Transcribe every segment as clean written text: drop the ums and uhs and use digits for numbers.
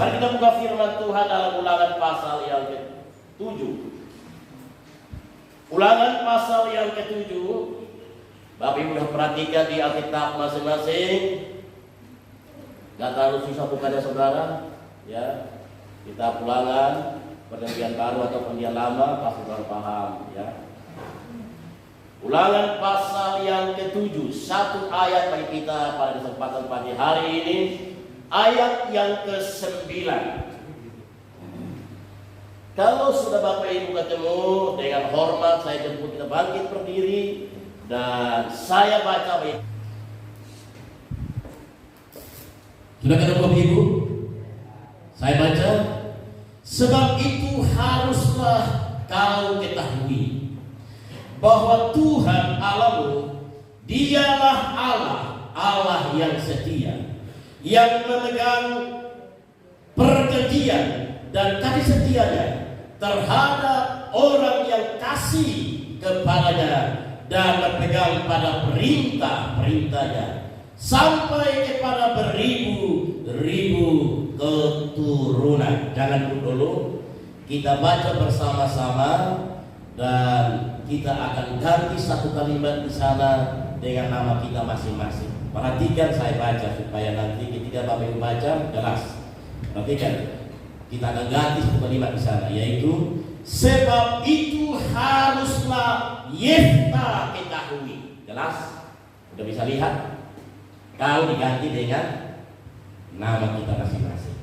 Mari kita buka firman Tuhan dalam Ulangan pasal yang ke-7. Ulangan pasal yang ke-7. Bapak Ibu sudah perhatikan di Alkitab masing-masing. Gak terlalu susah bukannya saudara, ya. Kita Ulangan Perjanjian Baru atau Perjanjian Lama pasti saudara paham, ya. Ulangan pasal yang ke-7, satu ayat bagi kita pada kesempatan pagi hari ini, ayat yang ke-9. Kalau sudah Bapak Ibu ketemu, dengan hormat saya jemput kita bangkit berdiri dan saya baca. Sudah ketemu Bapak Ibu? Saya baca. Sebab itu haruslah kau ketahui bahwa Tuhan Allahmu, dialah Allah yang setia, yang memegang perjanjian dan kasih setianya terhadap orang yang kasih kepadanya dan berpegang pada perintah-perintahnya sampai kepada beribu-ribu keturunan. Jangan dulu, kita baca bersama-sama dan kita akan ganti satu kalimat di sana dengan nama kita masing-masing. Perhatikan saya baca supaya nanti ketika Bapak Ibu baca jelas. Perhatikan, kita akan ganti satu kalimat di sana, yaitu sebab itu haruslah Yefta ketahui. Jelas? Sudah bisa lihat? Kau diganti dengan nama kita masing-masing.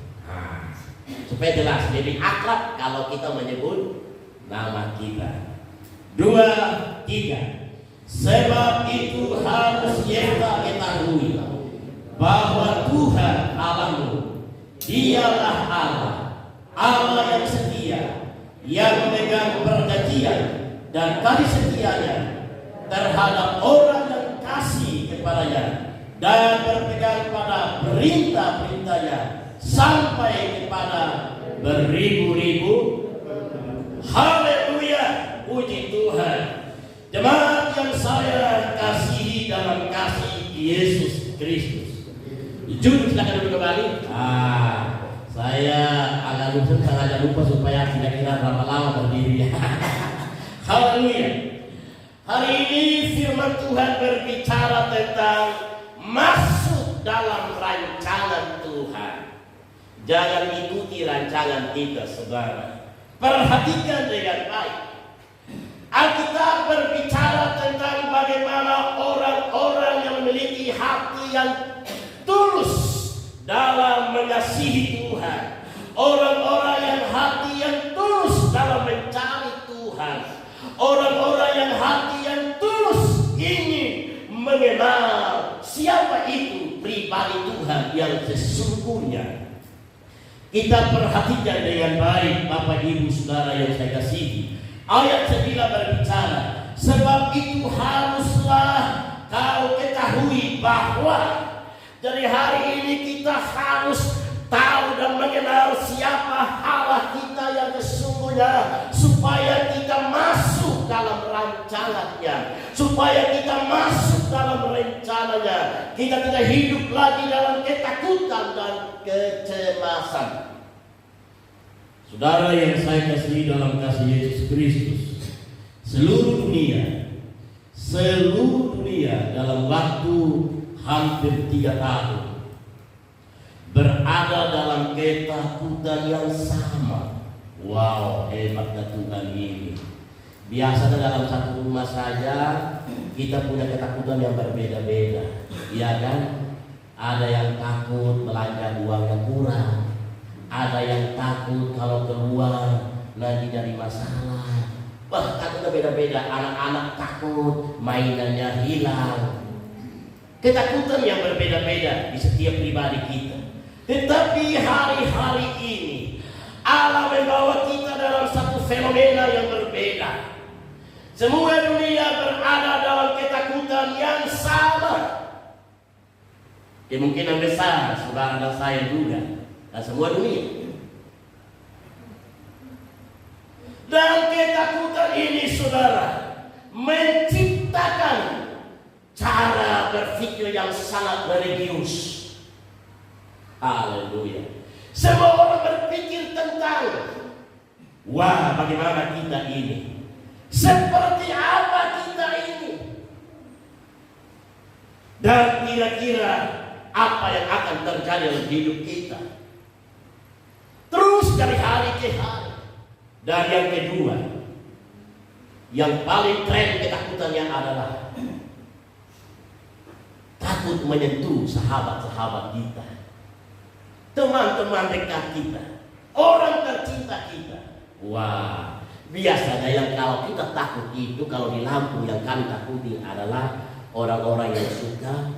Supaya jelas, jadi akrab kalau kita menyebut nama kita. 2, 3. Sebab itu harus kita ketahui bahwa Tuhan Allahmu, dialah Allah yang setia, yang memegang perjanjian dan kasih setianya terhadap orang yang kasih kepadanya dan berpegang pada perintah-perintahnya sampai kepada beribu-ribu. Haleluya, puji Tuhan. Jemaat yang saya kasihi dalam kasih Yesus Kristus, jujur silakan duduk kembali. Saya agak lupa supaya tidak kira lama-lama berdiri. Haleluya. Hari ini firman Tuhan berbicara tentang masuk dalam rancangan Tuhan. Jangan ikuti rancangan kita, saudara. Perhatikan dengan baik. Alkitab berbicara tentang bagaimana orang-orang yang memiliki hati yang tulus dalam mengasihi Tuhan, orang-orang yang hati yang tulus dalam mencari Tuhan, orang-orang yang hati yang tulus ingin mengenal siapa itu pribadi Tuhan yang sesungguhnya. Kita perhatikan dengan baik, Bapak Ibu Saudara yang saya kasihi. Ayat 9 berbicara, sebab itu haruslah kau ketahui bahwa. Jadi hari ini kita harus tahu dan mengenal siapa Allah kita yang sesungguhnya, supaya kita masuk dalam rancangannya, supaya kita masuk dalam rencananya. Kita tidak hidup lagi dalam ketakutan dan kecemasan. Saudara yang saya kasihi dalam kasih Yesus Kristus, seluruh dunia dalam waktu hampir 3 tahun berada dalam ketakutan yang sama. Wow, hebatnya Tuhan ini. Biasanya dalam satu rumah saja kita punya ketakutan yang berbeda-beda, ya kan? Ada yang takut belanja uangnya kurang, ada yang takut kalau keluar nanti jadi masalah. Bahkan udah beda-beda. Anak-anak takut mainannya hilang. Ketakutan yang berbeda-beda di setiap pribadi kita. Tetapi hari-hari ini Allah membawa kita dalam satu fenomena yang berbeda. Semua dunia berada dalam ketakutan yang sama. Kemungkinan besar saudara dan saya juga, dan semua dunia. Dan ketakutan ini saudara menciptakan cara berpikir yang sangat religius. Haleluya. Semua orang tentang bagaimana kita ini, seperti apa kita ini, dan kira-kira apa yang akan terjadi dalam hidup kita terus dari hari ke hari. Dan yang kedua, yang paling tren ketakutannya adalah takut menyentuh sahabat-sahabat kita, teman-teman dekat kita, orang tercinta kita. Biasanya yang kalau kita takut itu, kalau di Lampung yang kami takuti adalah orang-orang yang suka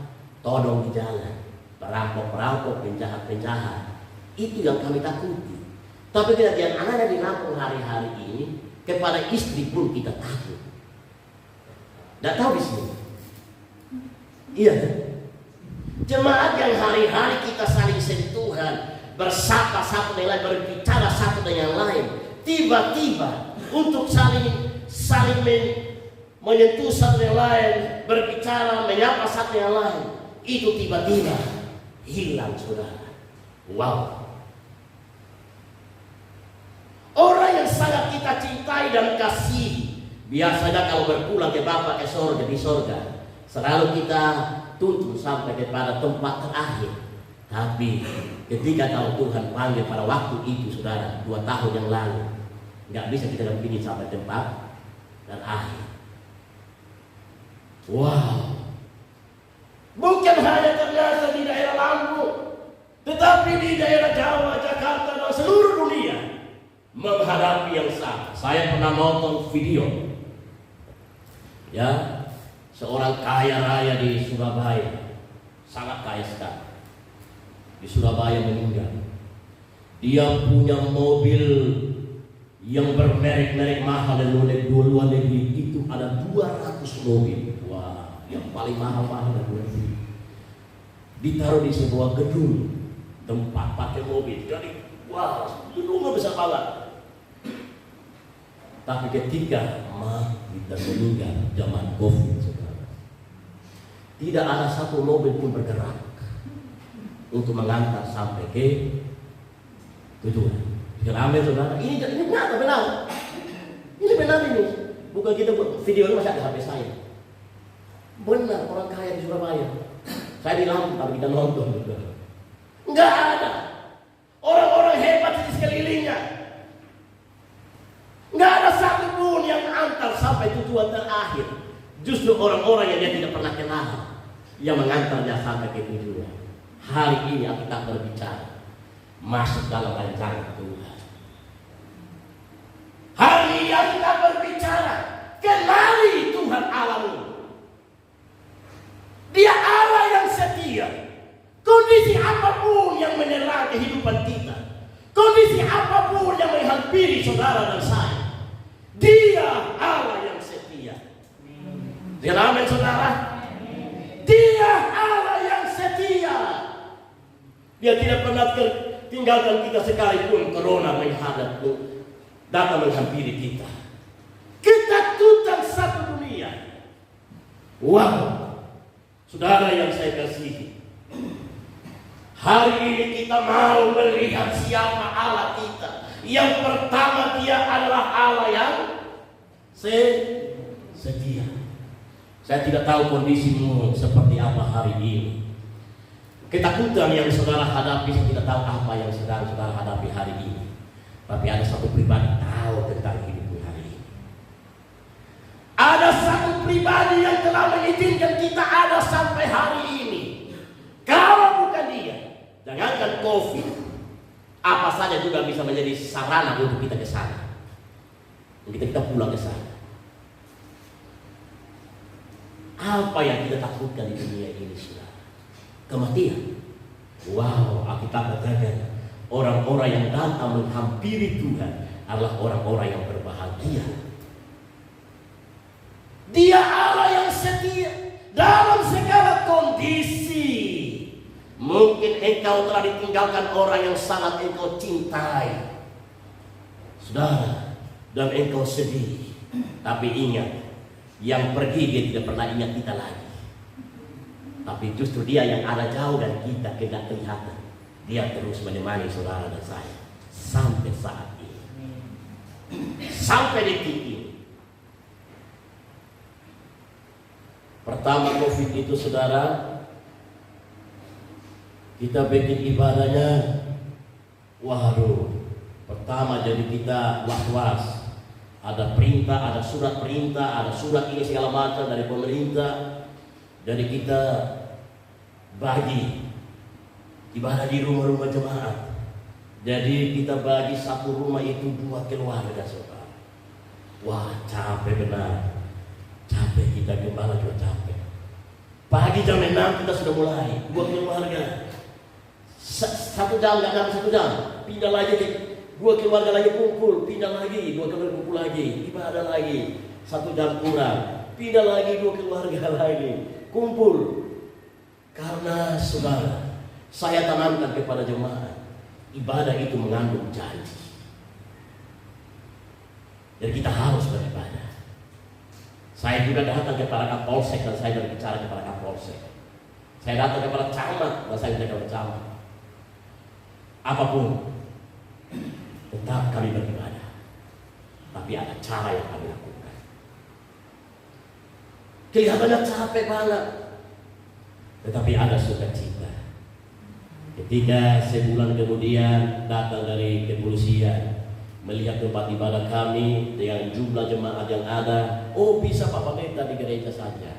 todong di jalan, perampok-perampok, penjahat-penjahat. Itu yang kami takuti. Tapi kejadian ada di Lampung hari-hari ini, kepada istri pun kita takut. Tidak tahu di sini. Iya kan? Jemaat yang hari-hari kita saling sentuhan, bersapa satu dengan lain, berbicara satu dengan lain, tiba-tiba untuk saling menyentuh satu dengan lain, berbicara, menyapa satu dengan lain, itu tiba-tiba hilang, saudara. Orang yang sangat kita cintai dan kasihi, biasanya kalau berpulang ke Bapa ke sorga, di sorga, selalu kita tuntun sampai kepada tempat terakhir. Tapi ketika kalau Tuhan panggil pada waktu itu, saudara, 2 tahun yang lalu, nggak bisa kita dampingi sampai tempat terakhir. Bukan hanya ternyata di daerah Lampung, tetapi di daerah Jawa, Jakarta, dan seluruh dunia menghadapi yang sama. Saya pernah nonton video, seorang kaya raya di Surabaya, sangat kaya sekali, di Surabaya meninggal. Dia punya mobil yang bermerek-merek mahal dan luar negeri, itu ada 200 mobil. Yang paling mahal-mahal dan luar negeri. Ditaruh di sebuah gedung tempat pakai mobil. Jadi gedungnya besar banget. Tapi ketika kita meninggal zaman COVID, saudara, tidak ada satu mobil pun bergerak untuk mengantar sampai ke tujuan. Ramai, saudara. Ini nyata benar. Ini benar ini. Bukan kita buat video ini, masih ada HP saya. Benar, orang kaya di Surabaya. Saya di Lampung, tapi kita nonton juga. Enggak ada orang-orang hebat di sekelilingnya. Enggak ada satu pun yang antar sampai tujuan terakhir. Justru orang-orang yang dia tidak pernah kenal yang mengantarnya sampai ke tujuan. Hari ini kita berbicara masuk dalam rancangan Tuhan. Hari ini kita berbicara kenali Tuhan Allahmu. Dia Allah yang setia. Kondisi apapun yang menyerang kehidupan kita, kondisi apapun yang menghampiri saudara dan saya, Dia Allah yang setia. Dia amin, saudara. Dia Allah yang setia. Dia tidak pernah tinggalkan kita sekalipun corona menghadap datang menghampiri kita. Ketakutan satu dunia. Saudara yang saya kasihi, hari ini kita mau melihat siapa Allah kita. Yang pertama, Dia adalah Allah yang setia. Saya tidak tahu kondisimu seperti apa hari ini. Ketakutan yang saudara hadapi, saya tidak tahu apa yang sedang saudara hadapi hari ini. Tapi ada satu pribadi tahu tentang hidupmu hari ini. Ada satu pribadi yang telah mengizinkan kita ada sampai hari ini. Kalau bukan Dia, jangankan COVID, apa saja juga bisa menjadi sarana untuk kita ke sana. Kita pulang ke sana. Apa yang kita takutkan di dunia ini, saudara? Kematian. Alkitab katakan orang-orang yang datang menghampiri Tuhan adalah orang-orang yang berbahagia. Dia Allah yang setia dalam segala kondisi. Mungkin engkau telah ditinggalkan orang yang sangat engkau cintai, saudara, dan engkau sedih. Tapi ingat, yang pergi dia tidak pernah ingat kita lagi. Tapi justru Dia yang ada jauh dari kita tidak kelihatan. Dia terus menemani saudara dan saya sampai saat ini. Sampai detik ini. Pertama COVID itu saudara, kita bikin ibadahnya, waduh, pertama jadi kita was-was. Ada perintah, ada surat perintah, ada surat ini segala macam dari pemerintah. Jadi kita bagi ibadah di rumah-rumah jemaat. Jadi kita bagi satu rumah itu 2 keluarga saudara. Wah, capek benar. Capek kita, gembala juga capek. Pagi jam 6 kita sudah mulai 2 keluarga. 1 jam, nggak dalam 1 jam, pindah lagi 2 keluarga lagi kumpul, pindah lagi 2 keluarga kumpul lagi, ibadah lagi 1 jam kurang, pindah lagi 2 keluarga lagi kumpul. Karena saudara, saya tanamkan kepada jemaat, ibadah itu mengandung janji. Jadi kita harus beribadah. Saya juga datang kepada Kapolsek dan saya berbicara kepada Kapolsek. Saya datang kepada camat dan saya berbicara kepada camat. Apapun, tetap kami beribadah. Tapi ada cara yang kami lakukan. Kelihatannya capek banget, tetapi ada sukacita. Ketika sebulan kemudian datang dari kepolisian melihat tempat ibadah kami dengan jumlah jemaat yang ada, oh bisa Pak Pendeta di gereja saja.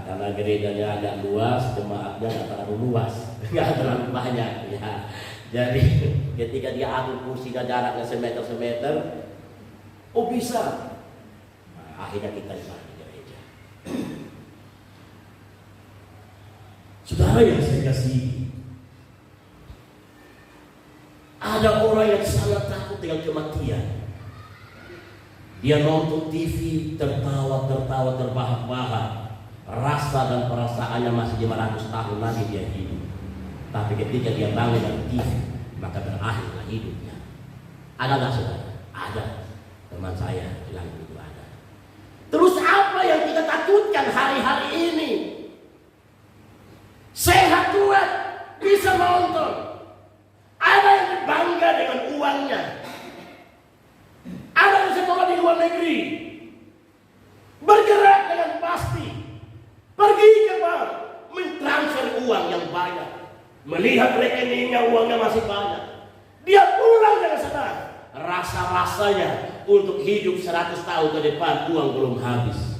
Karena gerejanya agak luas, jemaatnya nggak terlalu luas, nggak terlalu banyak. Ya. Jadi ketika dia atur kursinya jaraknya semeter, oh bisa. Akhirnya kita ibadah di gereja. Saudara yang saya kasihi, ada orang yang sangat takut dengan kematian. Dia nonton TV, tertawa, terbahak-bahak. Rasa dan perasaannya masih 500 tahun lagi dia hidup. Tapi ketika dia bangun dari TV, maka berakhirlah hidupnya. Ada nggak saudara? Ada. Teman saya bilang itu ada. Terus apa yang kita takutkan hari-hari ini? Sehat kuat, bisa nonton. Ada yang bangga dengan uangnya. Ada yang sekolah di luar negeri. Bergerak dengan pasti. Pergi ke bank, mentransfer uang yang banyak. Melihat rekeningnya uangnya masih banyak. Dia pulang dengan senang. Rasa-rasanya untuk hidup 100 tahun ke depan uang belum habis.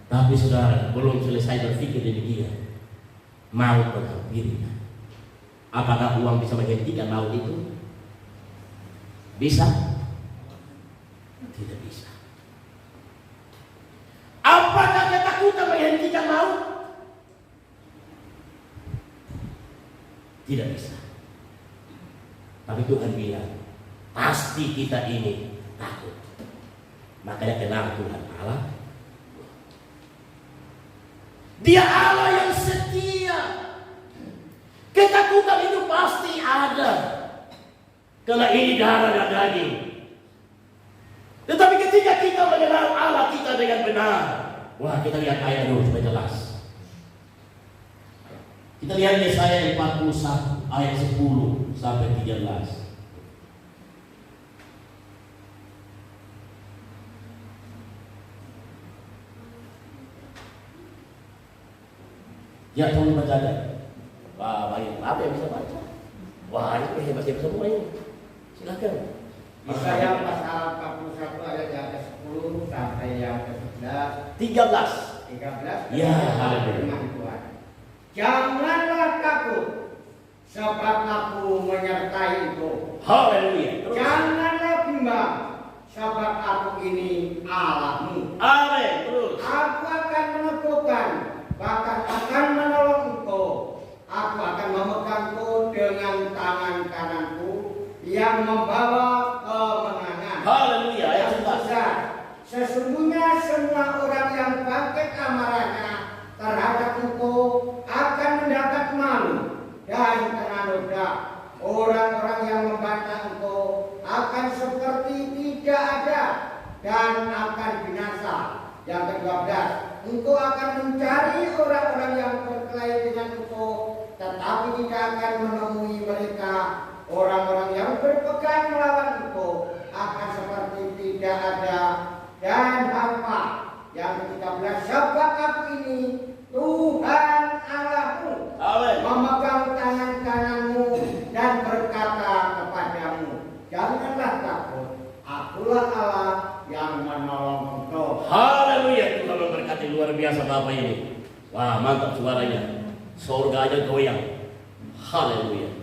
Tapi saudara, belum selesai berpikir demikian, maut menghampirinya. Apakah uang bisa menghentikan maut itu? Bisa? Tidak bisa. Apakah ketakutan menghentikan maut? Tidak bisa. Tapi Tuhan bilang, pasti kita ini takut. Makanya kenal Tuhan Allah. Dia Allah yang setia. Ketakutan itu pasti ada. Karena ini darah dan daging. Tetapi ketika kita mengenal Allah kita dengan benar, wah, kita lihat ayat dulu supaya jelas. Kita lihat Yesaya 41 ayat 10 sampai 13. Ya, tolong baca ada. Wah, baik. Apa yang bisa baca? Wah, ini hebat-hebat semua ini. Silakan. Yesaya pasal 41 ayat yang ke-10 sampai yang ke-11. 13. Ya, haleluya. Janganlah takut, sebab aku menyertai engkau. Haleluya. Janganlah bimbang, sebab aku ini Allahmu. Amin. Terus. Aku akan meneguhkan, bahkan akan menolong engkau. Aku akan memegangmu dengan tangan kananku yang membawa kemenangan. Haleluya. Ayat 11. Sesungguhnya semua orang yang bangkit amarahnya terhadap engkau akan mendapat malu dan kena noda. Orang-orang yang membantah engkau akan seperti tidak ada dan akan binasa. Yang ke-12, engkau akan mencari orang-orang yang berkelahi dengan engkau, tetapi tidak akan menemui mereka. Orang-orang yang yang berpegang melawan engkau akan seperti tidak ada. Dan hampa yang ke-13, sebab aku ini Tuhan Allahmu, memegang tangan kananmu dan berkata kepadamu, janganlah takut, akulah Allah yang menolong engkau. Haleluya, Tuhan memberkati luar biasa Bapak ini. Wah, mantap suaranya. Surga aja goyang. Haleluya.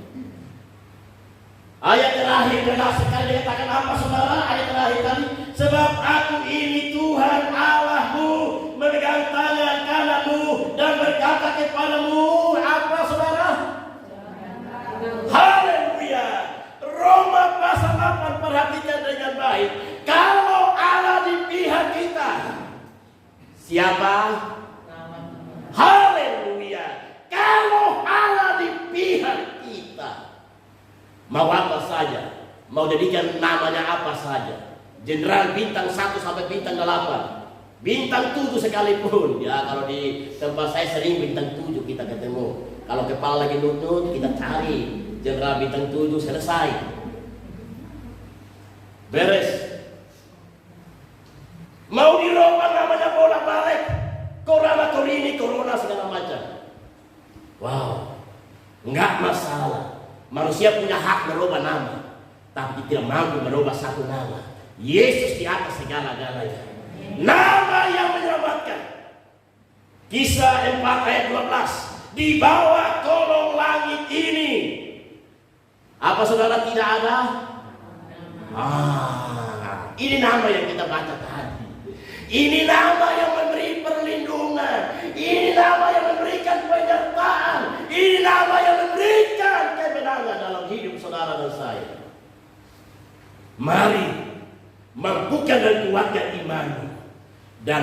Ayat terakhir jelas sekali dikatakan apa saudara? Ayat terakhir tadi, sebab aku ini Tuhan Allahmu, memegang tangan kananmu dan berkata kepadamu apa saudara? Haleluya. Roma pasal 8, perhatikan dengan baik. Kalau Allah di pihak kita, siapa? Haleluya. Kalau Allah di pihak kita, mau apa saja, mau jadikan namanya apa saja, Jenderal bintang 1 sampai bintang 8, bintang 7 sekalipun. Ya, kalau di tempat saya sering bintang 7 kita ketemu. Kalau kepala lagi nutut, kita cari Jenderal bintang 7, selesai, beres. Mau di Roma namanya bolak-balik, corona segala macam. Wow, enggak masalah. Manusia punya hak merubah nama, tapi tidak mampu merubah satu nama. Yesus di atas segala-galanya. Nama yang menyelamatkan. Kisah 4 ayat 12. Di bawah kolong langit ini, apa saudara tidak ada? Ini nama yang kita baca tadi. Ini nama yang memberi perlindungan. Ini nama yang memberikan penyertaan. Ini nama yang memberikan kemenangan dalam hidup saudara dan saya. Mari mampukan dan kuatkan iman dan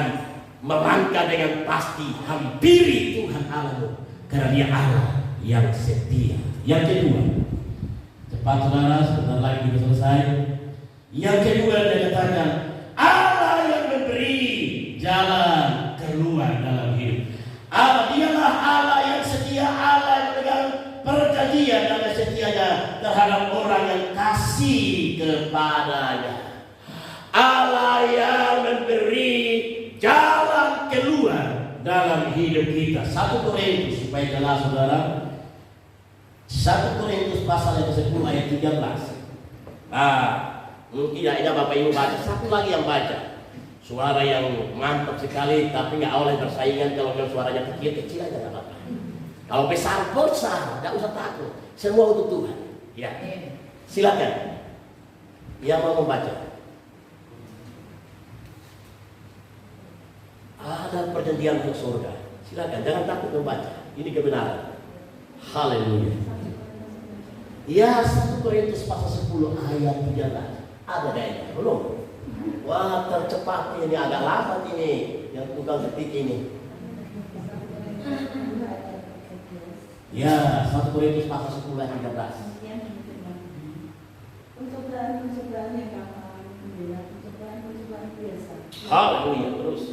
melangkah dengan pasti, hampiri Tuhan Allahmu, karena Dia Allah yang setia. Yang kedua, cepat saudara, sebentar lagi kita selesai. Yang kedua dia katakan, Allah yang memberi jalan keluar dalam hidup. Dialah Allah yang setia, Allah yang memegang perjanjian dan setianya terhadap orang yang kasih kepadanya. Allah yang memberi jalan keluar dalam hidup kita. 1 Korintus, supaya jelas saudara, 1 Korintus pasal yang ke-10 ayat 13. Mungkin ya Bapak Ibu baca, satu lagi yang baca. Suara yang mantap sekali, tapi nggak oleh bersaingan. Kalau suaranya kecil-kecil aja nggak apa-apa. Kalau besar, nggak usah takut. Semua untuk Tuhan. Ya, silakan. Yang mau membaca. Ada perjanjian untuk surga. Silakan, jangan takut membaca. Ini kebenaran. Haleluya. Ya, 1 Korintus pasal 10 ayat 13. Ada kayaknya, belum? Wah, tercepat ini, agak lambat ini yang tukang ketik ini. Ya, 1 Korintus pasal 10 ayat 13. Pencobaan yang gampang, pencobaan biasa. Haleluya, terus.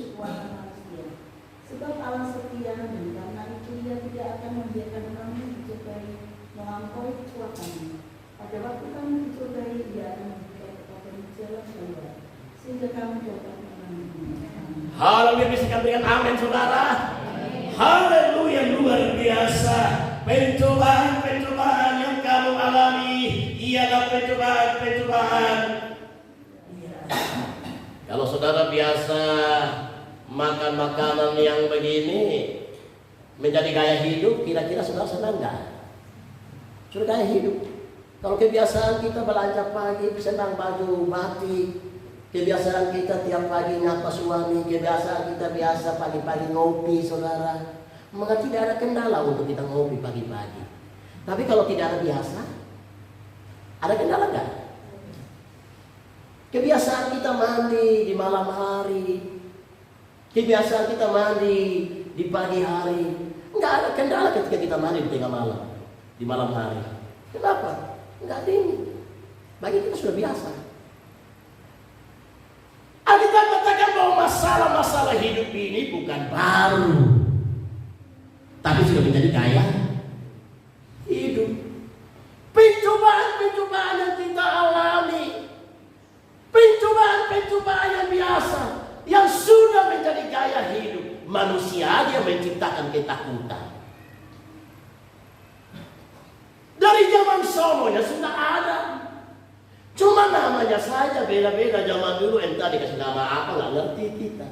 Sebab Allah setia, dan karena itu Dia tidak akan membiarkan kamu dicobai melampaui kekuatanmu. Pada waktu kamu dicobai, Dia akan memberikan kepadamu jalan keluar, sehingga kamu dapat menangani. Haleluya, bisa berikan amin saudara. Haleluya, luar biasa. Pencobaan yang kamu alami ialah pencobaan. Kalau saudara biasa makan makanan yang begini menjadi gaya hidup, kira-kira saudara senang nggak? Sudah gaya hidup. Kalau kebiasaan kita belanja pagi, senang baju batik, kebiasaan kita tiap pagi nyapa suami, kebiasaan kita biasa pagi-pagi ngopi saudara, maka tidak ada kendala untuk kita ngopi pagi-pagi. Tapi kalau tidak ada biasa, ada kendala nggak? Kebiasaan kita mandi di malam hari, kebiasaan kita mandi di pagi hari, nggak ada kendala ketika kita mandi di tengah malam, di malam hari. Kenapa? Nggak dingin. Bagi kita sudah biasa. Alkitab katakan bahwa masalah-masalah hidup ini bukan baru, tapi sudah menjadi gaya hidup. Pencobaan yang kita namanya saja beda-beda. Zaman dulu entah dikasih nama apa nggak ngerti kita.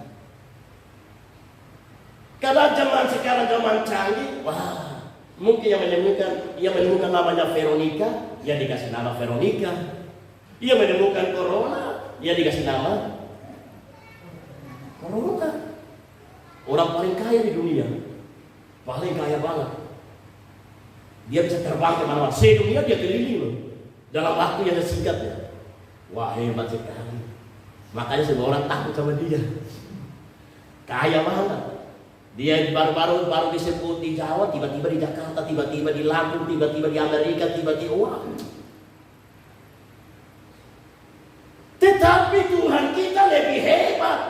Karena zaman sekarang zaman canggih, wah, mungkin yang menemukan namanya Veronica, ya dikasih nama Veronica. Ia menemukan corona, ya dikasih nama corona. Orang paling kaya di dunia, paling kaya banget. Dia bisa terbang kemana-mana, sedunia dia keliling loh, dalam waktu yang singkat ya. Wah, hebat sekali. Makanya semua orang takut sama dia. Kaya banget. Dia baru disebut di Jawa, tiba-tiba di Jakarta, tiba-tiba di Lampung, tiba-tiba di Amerika, tiba-tiba wah. Tetapi Tuhan kita lebih hebat.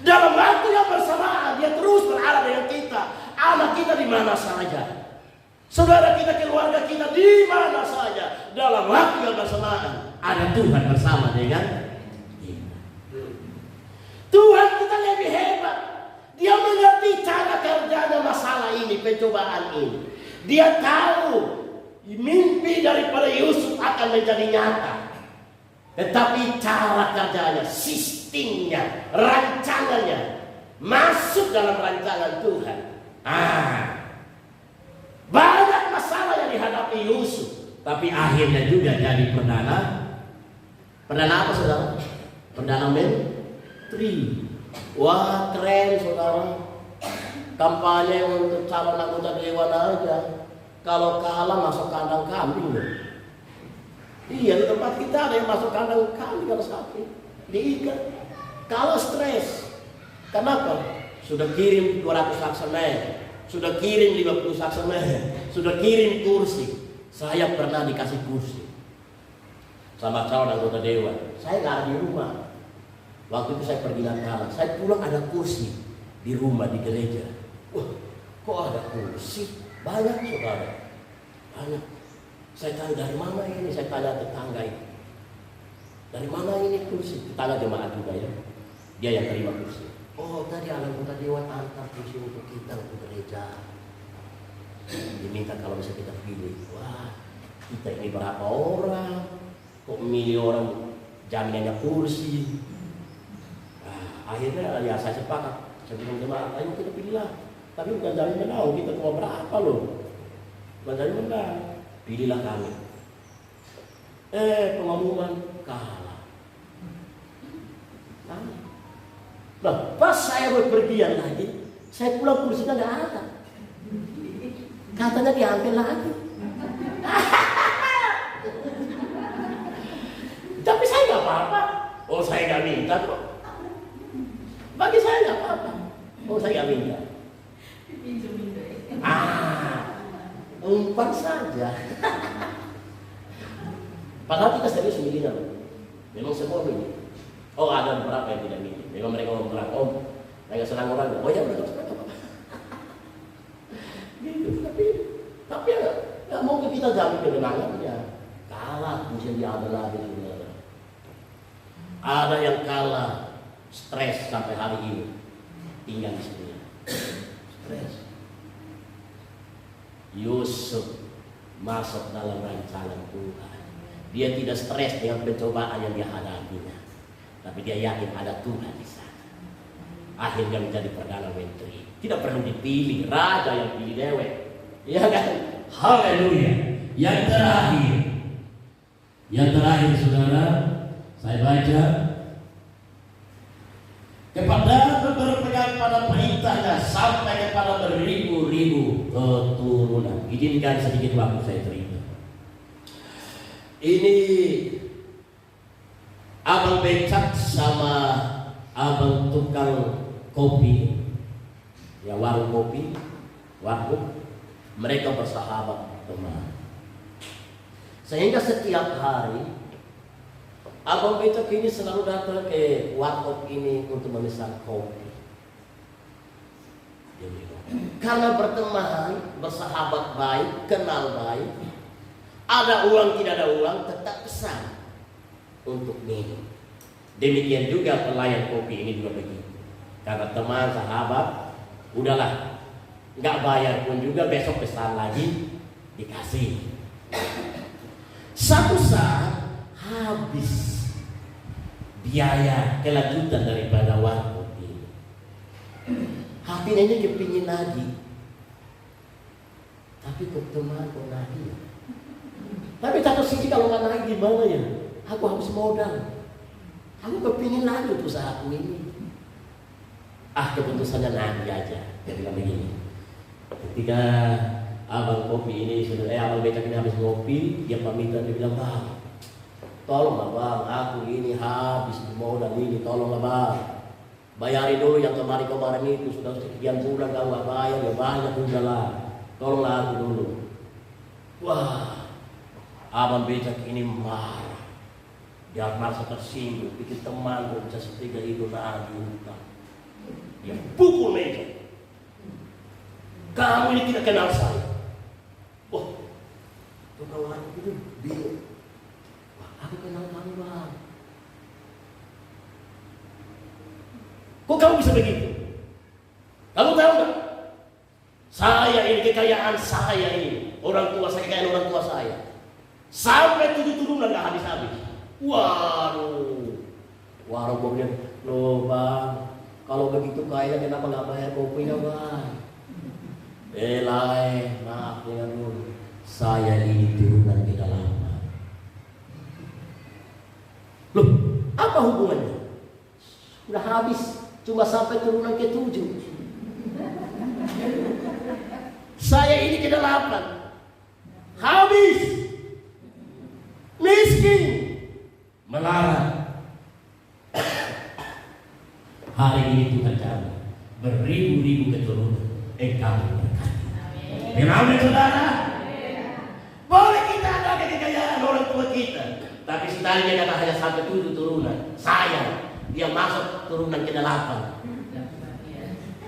Dalam waktu yang bersamaan dia terus berada dengan kita. Anak kita di mana saja, saudara kita, keluarga kita di mana saja, dalam waktu yang bersamaan ada Tuhan bersama dengan kita. Tuhan kita lebih hebat. Dia mengerti cara kerjanya masalah ini, pencobaan ini. Dia tahu mimpi daripada Yusuf akan menjadi nyata. Tetapi cara kerjanya, sistemnya, rancangannya masuk dalam rancangan Tuhan. Banyak masalah yang dihadapi Yusuf, tapi akhirnya juga jadi perdana. Perdana apa saudara? Perdana menteri. Wah, keren saudara. Kampanye untuk calon anggota dewan aja. Kalau kalah masuk kandang kambing loh. Iya, di tempat kita ada yang masuk kandang kambing kalau sakit, diikat. Kalau stres, kenapa? Sudah kirim 200 aksemen, sudah kirim 50 aksemen, sudah kirim kursi. Saya pernah dikasih kursi sama calon anggota dewan. Saya nggak ada di rumah. Waktu itu saya pergi Natalan, saya pulang ada kursi di rumah di gereja. Wah, kok ada kursi? Banyak saudara, banyak. Saya tanya dari mana ini? Saya tanya tetangga itu. Dari mana ini kursi? Tetangga jemaat juga ya. Dia yang terima kursi. Oh, tadi anggota dewan antar kursi untuk kita untuk gereja. Diminta kalau bisa kita pilih. Wah, kita ini berapa orang? Kok milih orang jaminannya kursi? Nah, akhirnya ya saya sepakat. Saya bilang jemaat, ayo kita pilihlah. Tapi bukan jaminan menang, kita cuma berapa loh? Bukan jaminan menang. Pilihlah kami. Pengumuman kalah. Nah, pas saya berpergian lagi, saya pulang kursinya nggak ada. Katanya diambil lagi. Tapi saya nggak apa-apa. Oh, saya nggak minta kok. Bagi saya nggak apa-apa. Oh, saya nggak minta. Umpan saja. Padahal kita serius milihnya loh. Memang semua milih. Oh, ada beberapa yang tidak milih. Memang mereka mau perang. Oh, mereka senang orang. Oh ya, mereka senang apa? Gitu. Tapi ya nggak mungkin kita jamin kemenangannya. Kalah mesti diambil lagi. Ada yang kalah stres sampai hari ini tinggal di sini. Stres. Yusuf masuk dalam rancangan Tuhan. Dia tidak stres dengan pencobaan yang dihadapinya, tapi dia yakin ada Tuhan di sana. Akhirnya menjadi perdana menteri. Tidak perlu dipilih, raja yang pilih dewek. Iya kan? Haleluya. Yang terakhir saudara, saya baca. Kepada berpegang pada perintahnya sampai kepada beribu-ribu keturunan. Izinkan sedikit waktu saya cerita. Ini abang becak sama abang tukang kopi, ya warung kopi, warung. Mereka bersahabat teman. Sehingga setiap hari abang becak ini selalu datang ke warkop ini untuk memesan kopi. Karena berteman, bersahabat baik, kenal baik, ada uang tidak ada uang, tetap pesan untuk minum. Demikian juga pelayan kopi ini juga begitu. Karena teman, sahabat, udahlah, nggak bayar pun juga besok pesan lagi dikasih. Satu saat habis biaya kelanjutan daripada waktu ini. Hatinya ini kepingin lagi, tapi kok teman kok lagi ya? Tapi satu sisi kalau nggak naik gimana ya? Aku habis modal. Aku kepingin lagi usaha aku ini. Keputusannya nanti aja. Dia bilang begini. Ketika abang kopi ini abang becak ini habis ngopi, dia pamitan, dia bilang, "Bang, tolonglah bang, aku ini habis modal ini, tolonglah bang. Bayarin dulu yang kemarin itu, sudah sekian bulan kamu gak bayar, ya banyak udahlah. Tolonglah aku dulu." Wah, abang becak ini marah. Dia merasa tersinggung, bikin teman bisa setiga itu lagi utang. Dia pukul meja. "Kamu ini tidak kenal saya." Wah, tuh kawan itu bingung. "Wah, aku kenal kamu bang. Kok kamu bisa begitu? Kamu tahu nggak? Saya ini kekayaan saya ini, orang tua saya kekayaan orang tua saya. Sampai 7 turunan nggak habis-habis." Waduh, warung kopinya, "Loh bang, kalau begitu kaya kenapa nggak bayar kopinya bang?" Maaf dengan dulu. Saya ini turunan kedalaman. Loh, apa hubungannya? Sudah habis, cuma sampai turunan ke-7. Saya ini kedalaman. Habis. Miskin. Melarat. Hari ini Tuhan kami beribu-ribu keturunan. Engkau berkati. Amin, saudara. Boleh kita ada kekayaan orang tua kita, tapi setidaknya kata hanya sampai 7 turunan. Sayang, dia masuk turunan ke-8.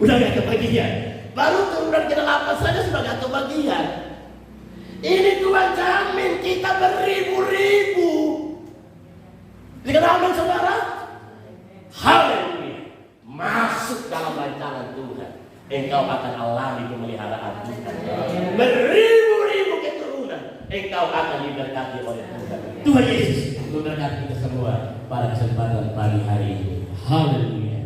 Udah gak kebagian. Baru turunan ke-8 saja sudah gak kebagian. Ini Tuhan jamin kita beribu-ribu. Dikatakan saudara, haleluya, masuk dalam rancangan Tuhan. Engkau akan alami pemeliharaan Tuhan. Beribu-ribu keturunan, engkau akan diberkati oleh Tuhan. Tuhan Yesus memberkati kita semua pada kesempatan pagi hari ini. Haleluya.